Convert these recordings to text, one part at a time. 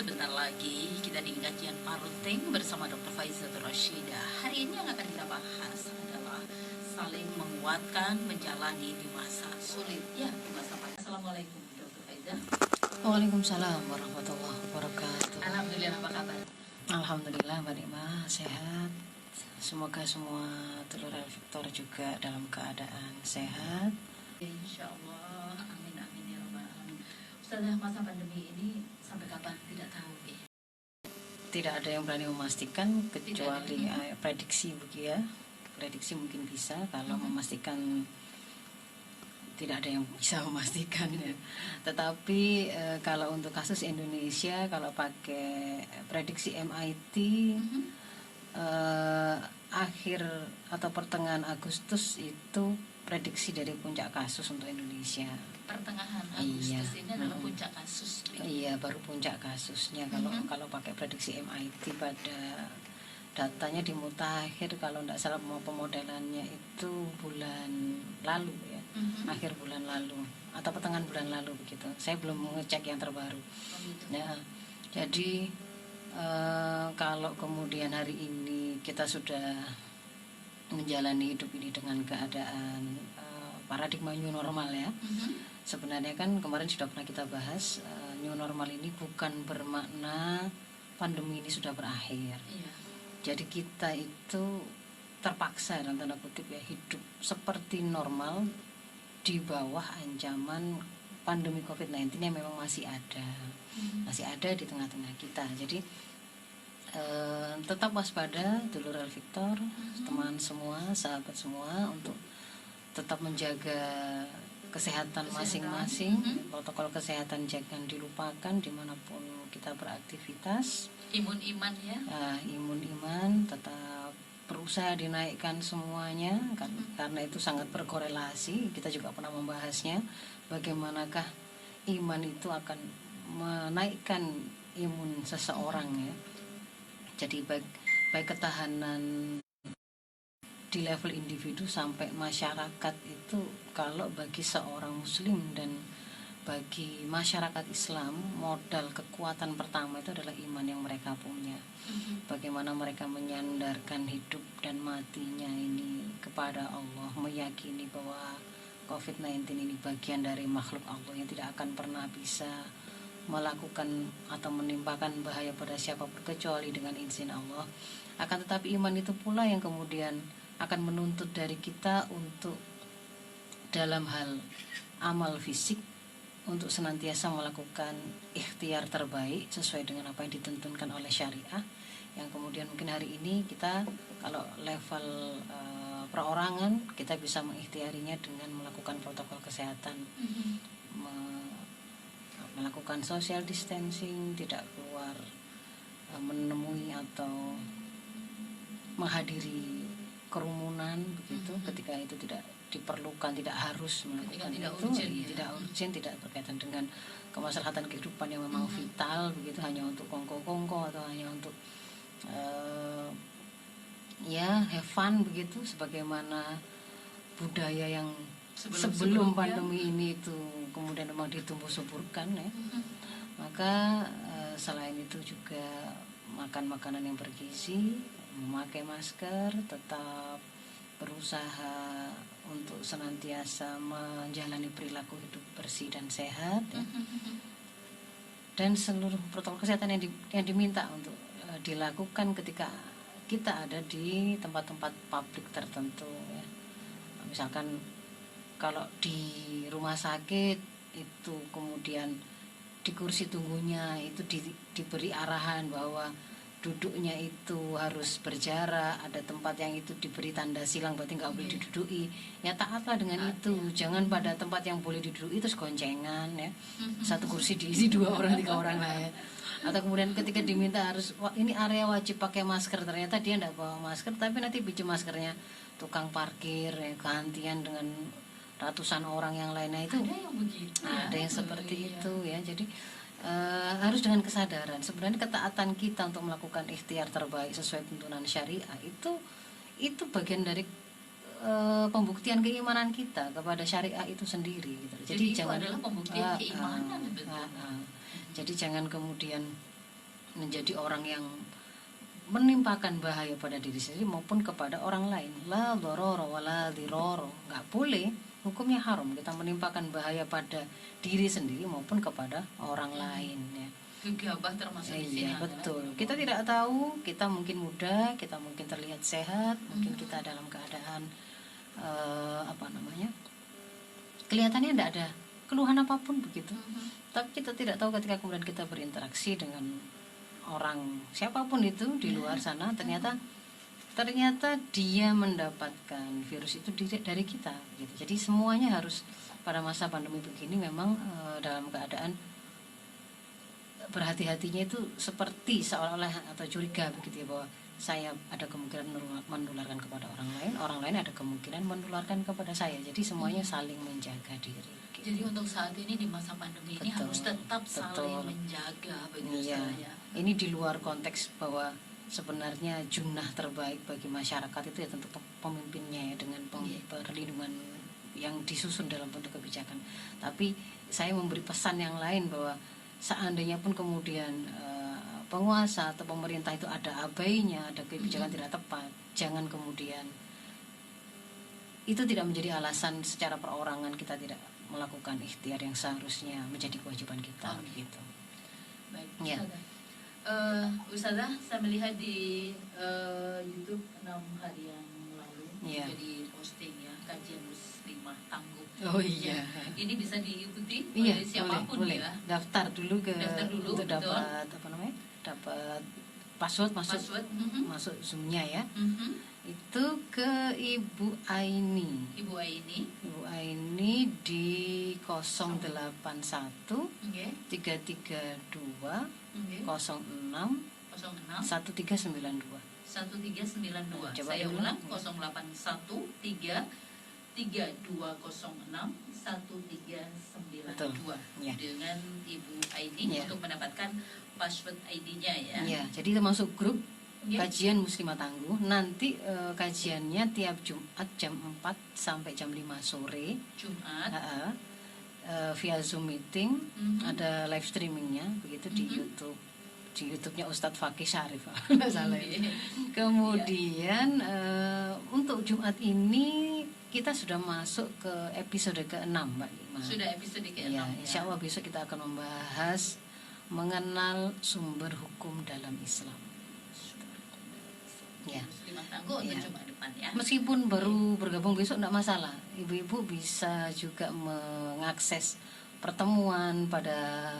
sebentar lagi kita di kajian parenting bersama Dr. Faizatul Rashidah. Hari ini yang akan kita bahas adalah saling menguatkan menjalani di masa sulit. Ya, di masa pandemi. Assalamualaikum Dr. Faiza. Waalaikumsalam warahmatullahi wabarakatuh. Alhamdulillah, apa kabar? Alhamdulillah Mbak Nima sehat. Semoga semua telur Victor juga dalam keadaan sehat. Insya Allah, amin amin ya rabbal alamin. Ustazah, masa pandemi ini sampai kapan tidak tahu ya. Tidak ada yang berani memastikan kecuali prediksi begitu ya. Prediksi mungkin bisa, kalau memastikan tidak ada yang bisa memastikan ya. Tetapi kalau untuk kasus Indonesia, kalau pakai prediksi MIT akhir atau pertengahan Agustus itu prediksi dari puncak kasus untuk Indonesia. Pertengahan Agustus ini adalah puncak kasus. Iya, baru puncak kasusnya. Kalau pakai prediksi MIT pada datanya di Mutakhir, kalau tidak salah pemodelannya itu bulan lalu ya, akhir bulan lalu atau pertengahan bulan lalu begitu. Saya belum mengecek yang terbaru. Ya, jadi kalau kemudian hari ini kita sudah menjalani hidup ini dengan keadaan paradigma new normal ya. Sebenarnya kan kemarin sudah pernah kita bahas, new normal ini bukan bermakna pandemi ini sudah berakhir. Jadi kita itu terpaksa dalam tanda kutip ya hidup seperti normal di bawah ancaman pandemi COVID-19 yang memang masih ada di tengah-tengah kita. Jadi tetap waspada dulur Victor, teman semua, sahabat semua, untuk tetap menjaga kesehatan masing-masing. Protokol kesehatan jangan dilupakan dimanapun kita beraktivitas. Imun iman ya. Imun iman tetap berusaha dinaikkan semuanya, karena itu sangat berkorelasi. Kita juga pernah membahasnya, bagaimanakah iman itu akan menaikkan imun seseorang ya. Jadi baik ketahanan di level individu sampai masyarakat itu, kalau bagi seorang muslim dan bagi masyarakat Islam, modal kekuatan pertama itu adalah iman yang mereka punya. Bagaimana mereka menyandarkan hidup dan matinya ini kepada Allah, meyakini bahwa COVID-19 ini bagian dari makhluk Allah yang tidak akan pernah bisa melakukan atau menimpakan bahaya pada siapapun kecuali dengan izin Allah. Akan tetapi iman itu pula yang kemudian akan menuntut dari kita untuk dalam hal amal fisik, untuk senantiasa melakukan ikhtiar terbaik sesuai dengan apa yang ditentukan oleh syariah, yang kemudian mungkin hari ini kita kalau level perorangan kita bisa mengikhtiarinya dengan melakukan protokol kesehatan, melakukan social distancing, tidak keluar menemui atau menghadiri kerumunan begitu ketika itu tidak diperlukan, tidak harus melakukan tidak itu, urgent, urgent, tidak berkaitan dengan kemaslahatan kehidupan yang memang vital begitu, hanya untuk kongko-kongko atau hanya untuk have fun begitu, sebagaimana budaya yang sebelum pandemi ini itu kemudian memang ditumbuh suburkan ya. Maka selain itu juga makan makanan yang bergizi, memakai masker, tetap berusaha untuk senantiasa menjalani perilaku hidup bersih dan sehat ya. Dan seluruh protokol kesehatan yang diminta untuk dilakukan ketika kita ada di tempat-tempat publik tertentu ya. Misalkan kalau di rumah sakit itu kemudian di kursi tunggunya itu diberi arahan bahwa duduknya itu harus berjarak, ada tempat yang itu diberi tanda silang berarti nggak boleh diduduki ya, taatlah dengan itu. Jangan pada tempat yang boleh diduduki terus goncengan ya, satu kursi diisi 2 orang 3 orang lah ya. Atau kemudian ketika diminta harus, wah ini area wajib pakai masker, ternyata dia nggak bawa masker, tapi nanti biji maskernya tukang parkir ya, gantian dengan ratusan orang yang lainnya. Itu ada yang begitu, ada yang seperti itu ya. Jadi harus dengan kesadaran, sebenarnya ketaatan kita untuk melakukan ikhtiar terbaik sesuai tuntunan syariah itu bagian dari pembuktian keimanan kita kepada syariah itu sendiri gitu. Jadi itu adalah pembuktian keimanan. Jadi jangan kemudian menjadi orang yang menimpakan bahaya pada diri sendiri maupun kepada orang lain. La dororo wala diroro, nggak boleh, hukumnya haram kita menimpakan bahaya pada diri sendiri maupun kepada orang lain ya. Gegabah termasuk di sini. Iya betul. Kita tidak tahu, kita mungkin muda, kita mungkin terlihat sehat, mungkin kita dalam keadaan kelihatannya tidak ada keluhan apapun begitu. Tapi kita tidak tahu ketika kemudian kita berinteraksi dengan orang siapapun itu di luar sana, ternyata dia mendapatkan virus itu dari kita gitu. Jadi semuanya harus pada masa pandemi begini memang dalam keadaan berhati-hatinya itu seperti seolah-olah atau curiga begitu ya, bahwa saya ada kemungkinan menularkan kepada orang lain ada kemungkinan menularkan kepada saya. Jadi semuanya saling menjaga diri gitu. Jadi untuk saat ini di masa pandemi ini harus tetap saling menjaga begitu ya. Ini di luar konteks bahwa sebenarnya jumlah terbaik bagi masyarakat itu ya tentu pemimpinnya ya, dengan perlindungan yang disusun dalam bentuk kebijakan. Tapi saya memberi pesan yang lain bahwa seandainya pun kemudian penguasa atau pemerintah itu ada abainya, ada kebijakan tidak tepat, jangan kemudian itu tidak menjadi alasan secara perorangan kita tidak melakukan ikhtiar yang seharusnya menjadi kewajiban kita gitu. Baik, ya. Ustazah, saya melihat di YouTube 6 hari yang lalu jadi posting ya, kajian muslimah tangguh. Oh iya. Ini bisa diikuti oleh siapapun boleh. ya. Daftar dulu untuk dapat dapat password masuk Zoom-nya ya. Itu ke Ibu Aini. Ibu Aini di 081 332 06 1392. Saya ulang 081 3206 1392 ya. Dengan Ibu Aini untuk mendapatkan password ID-nya ya. Ya, jadi termasuk grup kajian Muslimah Tangguh. Nanti kajiannya tiap Jumat jam 4 sampai jam 5 sore. Jumat. Via Zoom meeting, ada live streamingnya begitu di YouTube. Di YouTube-nya Ustadz Fakih Syarif. Salah ya. Kemudian untuk Jumat ini kita sudah masuk ke episode ke-6, Mbak Lima. Sudah episode ke-6. Ya, insya Allah besok kita akan membahas mengenal sumber hukum dalam Islam. Ya. Meskipun baru bergabung besok tidak masalah. Ibu-ibu bisa juga mengakses pertemuan pada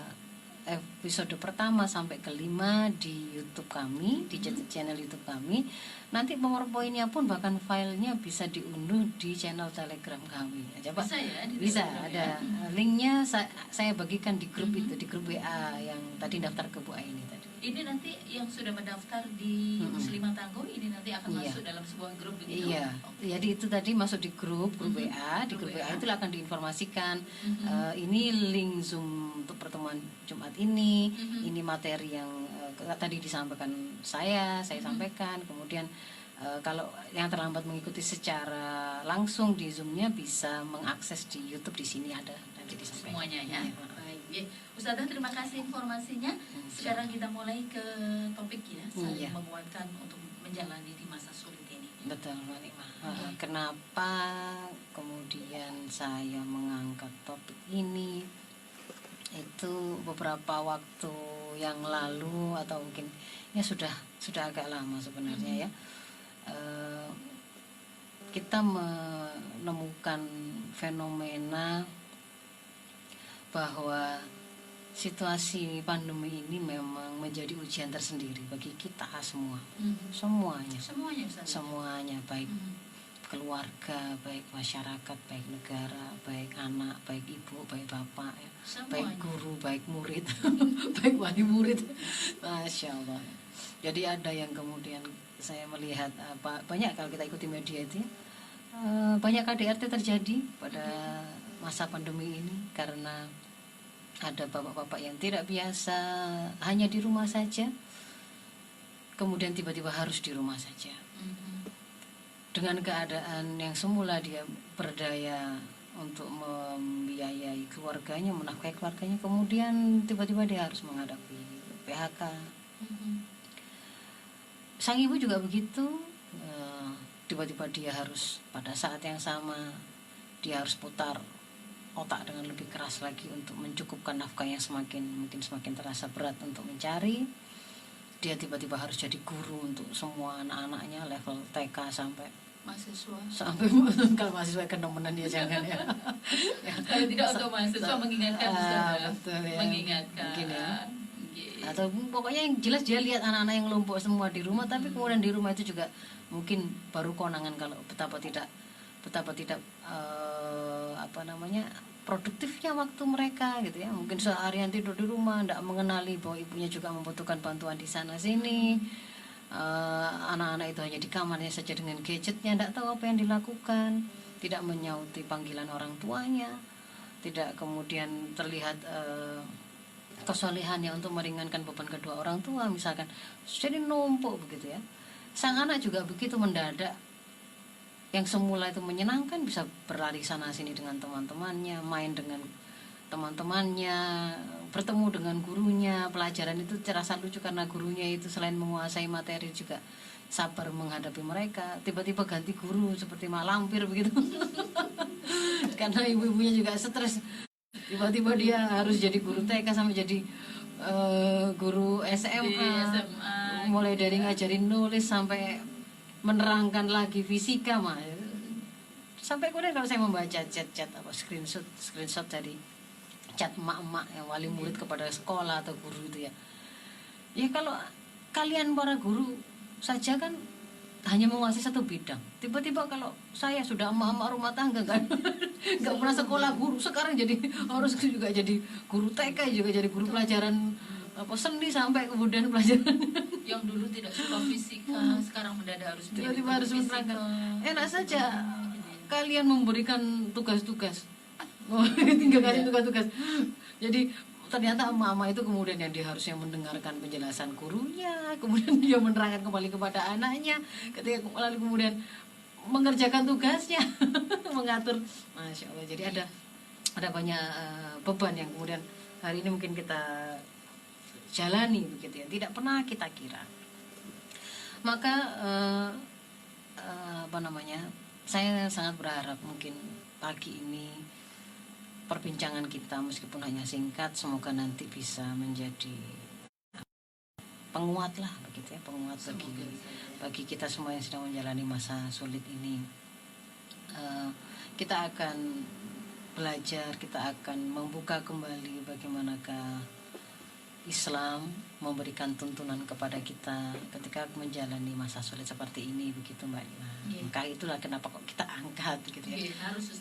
episode pertama sampai ke-5 di YouTube kami, di channel YouTube kami. Nanti PowerPoint-nya pun bahkan filenya bisa diunduh di channel Telegram kami. Coba bisa ada linknya saya bagikan di grup itu, di grup WA yang tadi daftar ke Bu Aini tadi. Ini nanti yang sudah mendaftar di Muslimah Tangguh ini nanti akan masuk dalam sebuah grup begitu. Iya. Jadi itu tadi masuk di grup WA, di grup WA itu akan diinformasikan ini link Zoom untuk pertemuan Jumat ini materi yang tadi disampaikan saya sampaikan. Kemudian kalau yang terlambat mengikuti secara langsung di Zoom-nya bisa mengakses di YouTube, di sini ada nanti disampaikan semuanya ya. Baik. Ustazah, terima kasih informasinya. Sekarang kita mulai ke topik ya, saling menguatkan untuk menjalani di masa sulit ini. Betul, Mbak Nima. Kenapa kemudian saya mengangkat topik ini? Itu beberapa waktu yang lalu atau mungkin ya sudah agak lama sebenarnya ya. Kita menemukan fenomena bahwa situasi pandemi ini memang menjadi ujian tersendiri bagi kita semua. Semuanya baik keluarga, baik masyarakat, baik negara, baik anak, baik ibu, baik bapak ya. Baik guru, baik murid baik wali murid. Masya Allah. Jadi ada yang kemudian saya melihat banyak kalau kita ikuti media itu banyak KDRT terjadi pada masa pandemi ini karena ada bapak-bapak yang tidak biasa hanya di rumah saja, kemudian tiba-tiba harus di rumah saja dengan keadaan yang semula dia berdaya untuk membiayai keluarganya, menafkahi keluarganya, kemudian tiba-tiba dia harus menghadapi PHK, Sang ibu juga begitu. Tiba-tiba dia harus pada saat yang sama dia harus putar otak dengan lebih keras lagi untuk mencukupkan nafkah yang mungkin semakin terasa berat untuk mencari. Dia tiba-tiba harus jadi guru untuk semua anak-anaknya level TK sampai kalau mahasiswa kenomenan ya jangan ya. Kalau tidak untuk mahasiswa mengingatkan betul ya. Mengingatkan. Mungkin ya. Atau pokoknya yang jelas dia lihat anak-anak yang lumpuh semua di rumah, tapi kemudian di rumah itu juga mungkin baru konangan kalau betapa tidak produktifnya waktu mereka gitu ya. Mungkin seharian tidur di rumah, tidak mengenali bahwa ibunya juga membutuhkan bantuan di sana sini. Anak-anak itu hanya di kamarnya saja dengan gadgetnya, tidak tahu apa yang dilakukan, tidak menyauti panggilan orang tuanya, tidak kemudian terlihat kesolehannya untuk meringankan beban kedua orang tua, misalkan jadi numpuk begitu ya. Sang anak juga begitu mendadak, yang semula itu menyenangkan bisa berlari sana sini dengan teman-temannya, main dengan teman-temannya, bertemu dengan gurunya. Pelajaran itu terasa lucu karena gurunya itu selain menguasai materi juga sabar menghadapi mereka. Tiba-tiba ganti guru seperti mak lampir begitu. Karena ibu-ibunya juga stres. Tiba-tiba dia harus jadi guru TK sampai jadi guru SMA. Mulai dari ngajarin nulis sampai menerangkan lagi fisika mah. Sampai kemudian kalau saya membaca chat-chat apa screenshot dari chat emak-emak yang wali murid kepada sekolah atau guru itu ya. Ya kalau kalian para guru saja kan hanya menguasai satu bidang. Tiba-tiba kalau saya sudah emak-emak rumah tangga kan nggak pernah sekolah guru, sekarang jadi harus juga jadi guru TK, juga jadi guru pelajaran apa seni sampai kemudian pelajaran yang dulu tidak suka fisika sekarang mendadak harus tiba-tiba harus menerangkan. Enak saja kalian memberikan tugas-tugas. Tinggal kasih tugas-tugas. Jadi ternyata emak-emak itu kemudian yang dia harusnya mendengarkan penjelasan gurunya, kemudian dia menerangkan kembali kepada anaknya, ketika lalu kemudian mengerjakan tugasnya, mengatur, masya Allah. Jadi ada banyak beban yang kemudian hari ini mungkin kita jalani begitu ya, tidak pernah kita kira. Maka saya sangat berharap mungkin pagi ini perbincangan kita meskipun hanya singkat, semoga nanti bisa menjadi penguat lah begitu ya, penguat bagi kita semua yang sedang menjalani masa sulit ini. Kita akan belajar, kita akan membuka kembali bagaimanakah Islam memberikan tuntunan kepada kita ketika menjalani masa sulit seperti ini begitu Mbak. Maka itulah kenapa kok kita angkat gitu ya.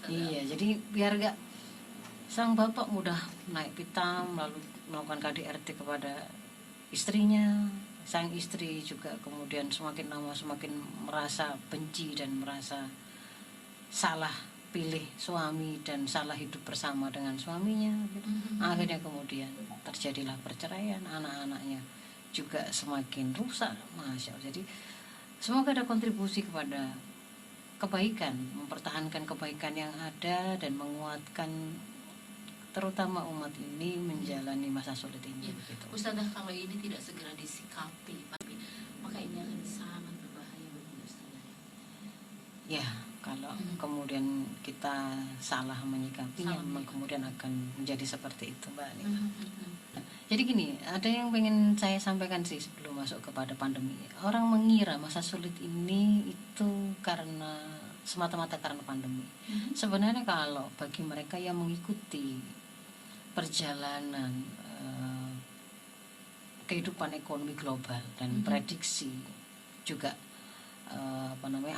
Iya, jadi biar gak sang bapak mudah naik pitam lalu melakukan KDRT kepada istrinya, sang istri juga kemudian semakin lama semakin merasa benci dan merasa salah pilih suami dan salah hidup bersama dengan suaminya gitu. Akhirnya kemudian terjadilah perceraian, anak-anaknya juga semakin rusak, masya Allah. Jadi semoga ada kontribusi kepada kebaikan, mempertahankan kebaikan yang ada dan menguatkan terutama umat ini menjalani masa sulit ini. Gitu. Ustazah, kalau ini tidak segera disikapi, maka ini akan sangat berbahaya bagi Ustazah. Ya, kalau kemudian kita salah menyikapinya, kemudian akan menjadi seperti itu, Mbak. Jadi gini, ada yang pengen saya sampaikan sih sebelum masuk kepada pandemi. Orang mengira masa sulit ini itu semata-mata karena pandemi. Sebenarnya kalau bagi mereka yang mengikuti perjalanan kehidupan ekonomi global dan prediksi juga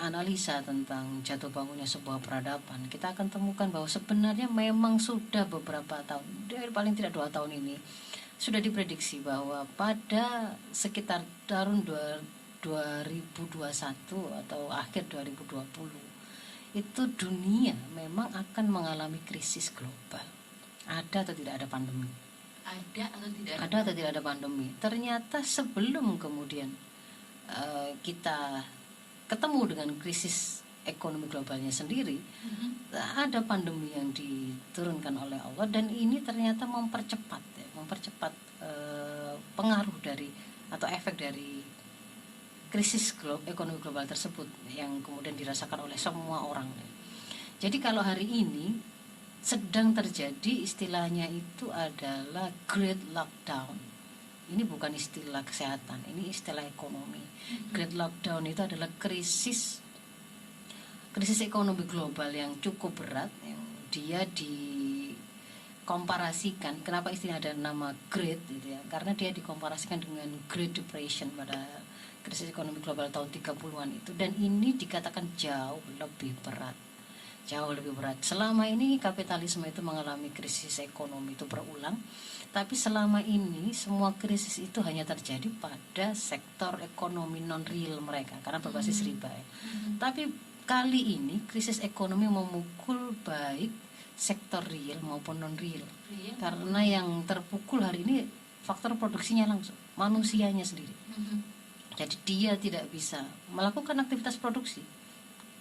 analisa tentang jatuh bangunnya sebuah peradaban, kita akan temukan bahwa sebenarnya memang sudah beberapa tahun, paling tidak 2 tahun ini sudah diprediksi bahwa pada sekitar tahun 2021 atau akhir 2020 itu dunia memang akan mengalami krisis global. Ada atau tidak ada pandemi? Ada atau tidak ada pandemi? Ternyata sebelum kemudian kita ketemu dengan krisis ekonomi globalnya sendiri, ada pandemi yang diturunkan oleh Allah dan ini ternyata mempercepat pengaruh dari atau efek dari krisis ekonomi global tersebut yang kemudian dirasakan oleh semua orang. Jadi kalau hari ini sedang terjadi, istilahnya itu adalah Great Lockdown. Ini bukan istilah kesehatan, ini istilah ekonomi. Great Lockdown itu adalah krisis ekonomi global yang cukup berat, yang dia dikomparasikan. Kenapa istilah ada nama Great gitu ya? Karena dia dikomparasikan dengan Great Depression pada krisis ekonomi global tahun 30-an itu, dan ini dikatakan jauh lebih berat. Selama ini kapitalisme itu mengalami krisis ekonomi itu berulang, tapi selama ini semua krisis itu hanya terjadi pada sektor ekonomi non real mereka karena berbasis riba ya. Tapi kali ini krisis ekonomi memukul baik sektor real maupun non real. Karena yang terpukul hari ini faktor produksinya langsung, manusianya sendiri. Jadi dia tidak bisa melakukan aktivitas produksi.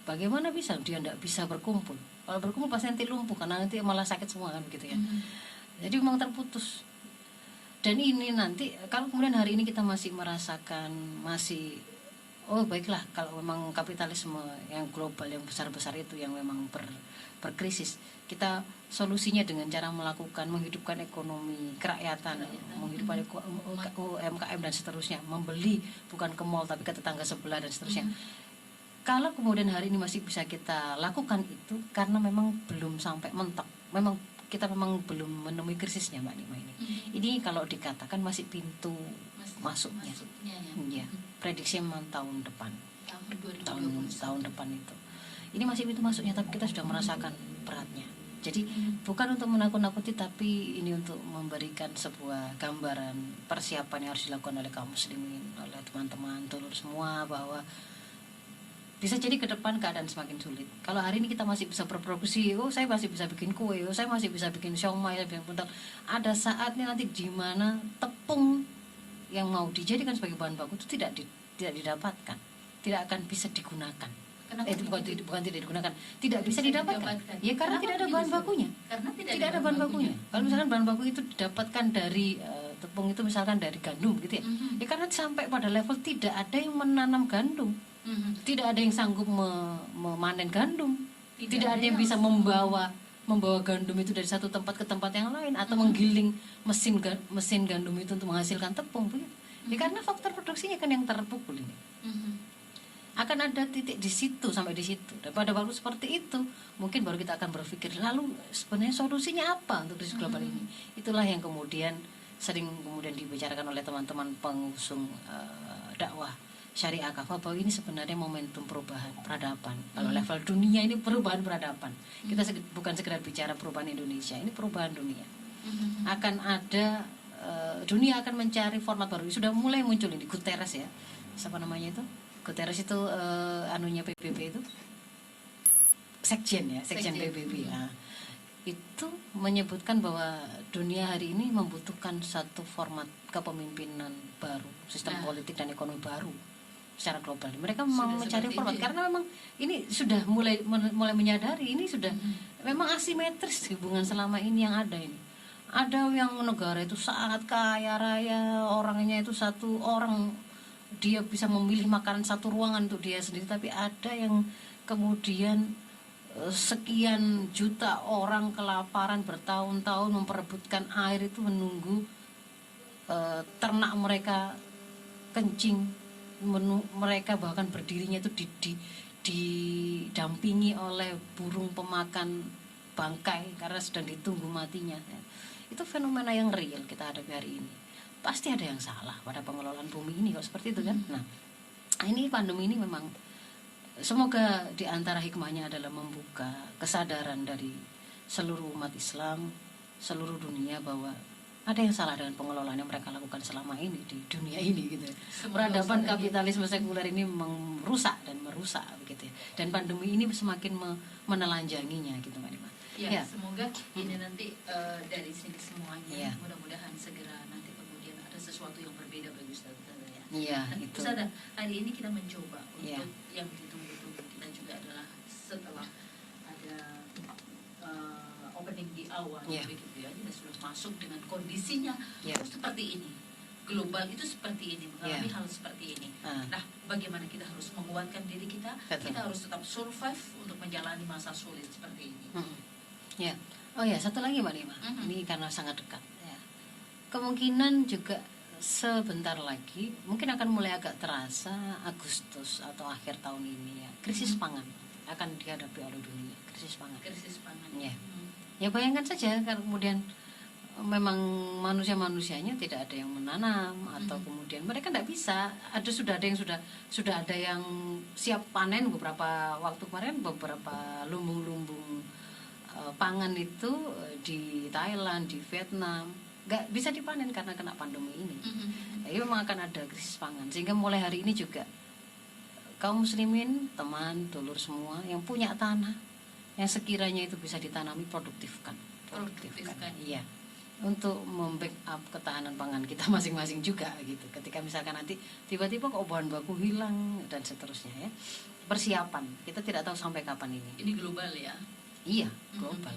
Bagaimana bisa? Dia tidak bisa berkumpul. Kalau berkumpul pasti nanti lumpuh karena nanti malah sakit semua kan begitu ya. Jadi memang terputus. Dan ini nanti kalau kemudian hari ini kita masih merasakan oh baiklah, kalau memang kapitalisme yang global yang besar-besar itu yang memang berkrisis, kita solusinya dengan cara menghidupkan ekonomi kerakyatan, menghidupkan UMKM dan seterusnya, membeli bukan ke mall tapi ke tetangga sebelah dan seterusnya. Kalau kemudian hari ini masih bisa kita lakukan itu karena memang belum sampai mentok, kita memang belum menemui krisisnya Mbak Nima ini. Ini kalau dikatakan masih pintu masuknya. Ya. Prediksi memang tahun depan. Tahun depan itu. Ini masih pintu masuknya, tapi kita sudah merasakan beratnya. Jadi bukan untuk menakut-nakuti, tapi ini untuk memberikan sebuah gambaran persiapan yang harus dilakukan oleh kaum muslimin, oleh teman-teman dulur semua, bahwa bisa jadi ke depan keadaan semakin sulit. Kalau hari ini kita masih bisa berproduksi, saya masih bisa bikin kue, saya masih bisa bikin siomay, saya bikin puntak. Ada saatnya nanti di mana tepung yang mau dijadikan sebagai bahan baku itu tidak didapatkan, tidak akan bisa digunakan. Itu bukan tidak digunakan, tidak bisa didapatkan. Ya karena tidak ada bahan bakunya. Karena tidak ada bahan bakunya. Kalau misalkan bahan baku itu didapatkan dari tepung itu misalkan dari gandum gitu ya. Ya karena sampai pada level tidak ada yang menanam gandum. Tidak ada yang sanggup memanen gandum, tidak ada yang bisa membawa gandum itu dari satu tempat ke tempat yang lain, atau menggiling mesin gandum itu untuk menghasilkan tepung. Ya karena faktor produksinya kan yang terpukul ini. Akan ada titik di situ, sampai di situ. Dan pada waktu seperti itu mungkin baru kita akan berpikir, lalu sebenarnya solusinya apa untuk krisis global ini. Itulah yang kemudian sering dibicarakan oleh teman-teman pengusung dakwah syariah kafah, bahwa ini sebenarnya momentum perubahan peradaban. Kalau level dunia ini perubahan peradaban. Kita bukan sekedar bicara perubahan Indonesia, ini perubahan dunia. Akan ada dunia akan mencari format baru. Sudah mulai muncul ini Guterres ya. Siapa namanya itu? Guterres itu anunya PBB itu. Sekjen PBB. Nah, itu menyebutkan bahwa dunia hari ini membutuhkan satu format kepemimpinan baru, sistem politik dan ekonomi baru secara global. Mereka mau mencari format karena memang ini sudah mulai menyadari ini sudah memang asimetris hubungan selama ini yang ada ini. Ada yang negara itu sangat kaya raya, orangnya itu satu orang, dia bisa memilih makanan satu ruangan untuk dia sendiri, tapi ada yang kemudian sekian juta orang kelaparan bertahun-tahun memperebutkan air itu menunggu ternak mereka kencing, mereka bahkan berdirinya itu didampingi oleh burung pemakan bangkai karena sedang ditunggu matinya. Itu fenomena yang real kita hadapi hari ini. Pasti ada yang salah pada pengelolaan bumi ini kalau seperti itu kan. Nah, ini pandemi ini memang semoga di antara hikmahnya adalah membuka kesadaran dari seluruh umat Islam, seluruh dunia, bahwa ada yang salah dengan pengelolaan yang mereka lakukan selama ini di dunia ini gitu. Peradaban kapitalisme sekuler ini merusak begitu ya. Dan pandemi ini semakin menelanjanginya gitu Mbak Nima. Ya, semoga ini nanti dari sini semuanya mudah-mudahan segera nanti kemudian ada sesuatu yang berbeda bagi Ustaz ya. Iya, itu. Ustaz, hari ini kita mencoba untuk yang ditunggu-tunggu kita juga adalah setelah ada opening di awal begitu ya, kita sudah masuk dengan kondisinya seperti ini. global itu seperti ini, mengalami Ya. hal seperti ini. Ah. Nah, bagaimana kita harus menguatkan diri kita? Betul. Kita harus tetap survive untuk menjalani masa sulit seperti ini. Ya. Oh ya, satu lagi Mbak Nima. Ini karena sangat dekat. Ya. Kemungkinan juga sebentar lagi mungkin akan mulai agak terasa Agustus atau akhir tahun ini ya, krisis pangan akan dihadapi oleh dunia, krisis pangan. Krisis pangan. Ya. Ya bayangkan saja kalau kemudian memang manusianya tidak ada yang menanam atau kemudian mereka tidak bisa, sudah ada yang siap panen beberapa waktu kemarin, beberapa lumbung-lumbung pangan itu di Thailand, di Vietnam nggak bisa dipanen karena kena pandemi ini. Jadi memang akan ada krisis pangan, sehingga mulai hari ini juga kaum muslimin, teman, dulur semua yang punya tanah yang sekiranya itu bisa ditanami, produktifkan. Iya, untuk membackup ketahanan pangan kita masing-masing juga gitu. Ketika misalkan nanti tiba-tiba kok bahan baku hilang dan seterusnya ya, persiapan kita tidak tahu sampai kapan ini. Ini global ya. Iya, global.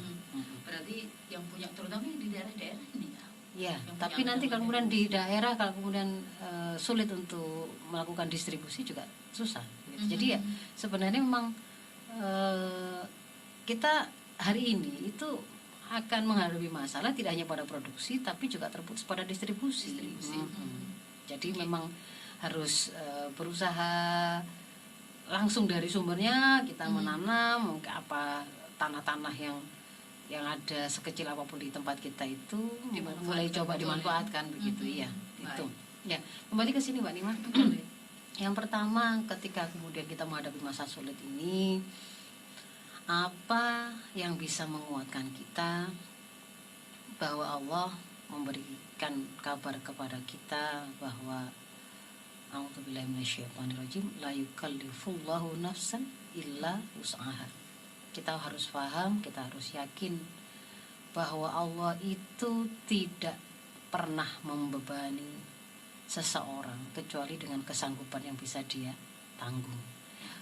Berarti yang punya, terutama yang di daerah-daerah ini ya. Ya, Yang tapi punya nanti kalau kemudian kemudian di daerah kalau kemudian sulit untuk melakukan distribusi juga susah. Gitu. Jadi ya sebenarnya memang kita hari ini itu akan menghadapi masalah tidak hanya pada produksi tapi juga terputus pada distribusi. Jadi memang harus berusaha langsung dari sumbernya kita menanam apa tanah-tanah yang ada sekecil apapun di tempat kita itu mulai coba dimanfaatkan begitu ya. Itu. Ya, kembali ke sini Mbak Nima. Yang pertama, ketika kemudian kita menghadapi masa sulit ini, apa yang bisa menguatkan kita bahwa Allah memberikan kabar kepada kita bahwa a'udzubillahi minasyaitonirrajim, la yukallifullahu nafsan illa wus'aha. Kita harus paham, kita harus yakin bahwa Allah itu tidak pernah membebani seseorang kecuali dengan kesanggupan yang bisa dia tanggung.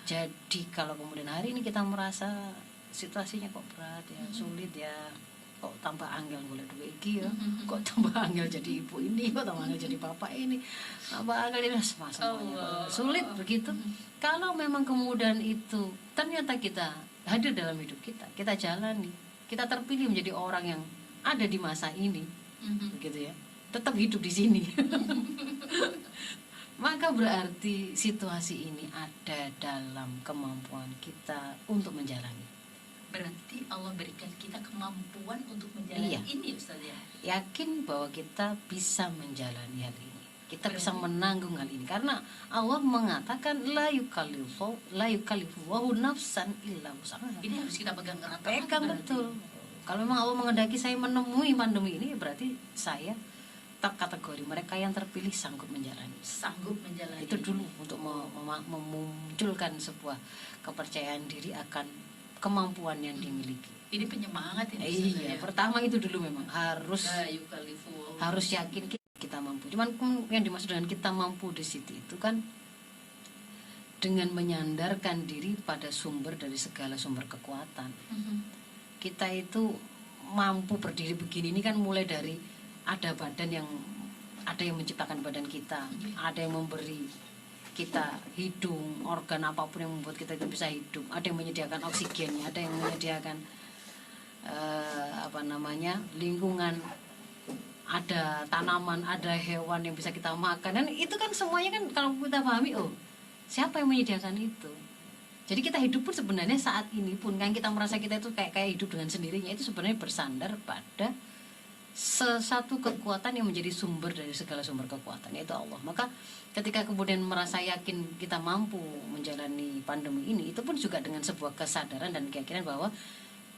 Jadi kalau kemudian hari ini kita merasa situasinya kok berat ya, sulit ya, kok tambah angel boleh duit iki ya, kok tambah angel jadi ibu ini, kok tambah angel jadi bapak ini, tambah angel ini semuanya sulit begitu. Kalau memang kemudian itu ternyata kita hadir dalam hidup kita jalani, kita terpilih menjadi orang yang ada di masa ini, begitu ya, tetap hidup di sini. Maka berarti situasi ini ada dalam kemampuan kita untuk menjalani. Berarti Allah berikan kita kemampuan untuk menjalani ini, Ustaz ya. Yakin bahwa kita bisa menjalani hal ini. Kita bisa menanggung hal ini karena Allah mengatakan la yukallifu nafsan illa wus'aha. Ini harus kita pegang erat. Pegang betul. Kalau memang Allah menghendaki saya menemui pandemi ini, berarti saya kategori mereka yang terpilih sanggup menjalani. Itu dulu untuk memunculkan sebuah kepercayaan diri akan kemampuan yang dimiliki. Ini penyemangat ini. Iya, pertama itu dulu memang harus yakin kita mampu. Cuman yang dimaksud dengan kita mampu di situ itu kan dengan menyandarkan diri pada sumber dari segala sumber kekuatan. Kita itu mampu berdiri begini ini kan mulai dari ada yang menciptakan badan kita, ada yang memberi kita hidung, organ apapun yang membuat kita itu bisa hidup, ada yang menyediakan oksigennya, ada yang menyediakan lingkungan, ada tanaman, ada hewan yang bisa kita makan, dan itu kan semuanya kan kalau kita pahami, siapa yang menyediakan itu. Jadi kita hidup pun sebenarnya saat ini pun kan kita merasa kita itu kayak hidup dengan sendirinya, itu sebenarnya bersandar pada satu kekuatan yang menjadi sumber dari segala sumber kekuatan, yaitu Allah. Maka ketika kemudian merasa yakin kita mampu menjalani pandemi ini, itu pun juga dengan sebuah kesadaran dan keyakinan bahwa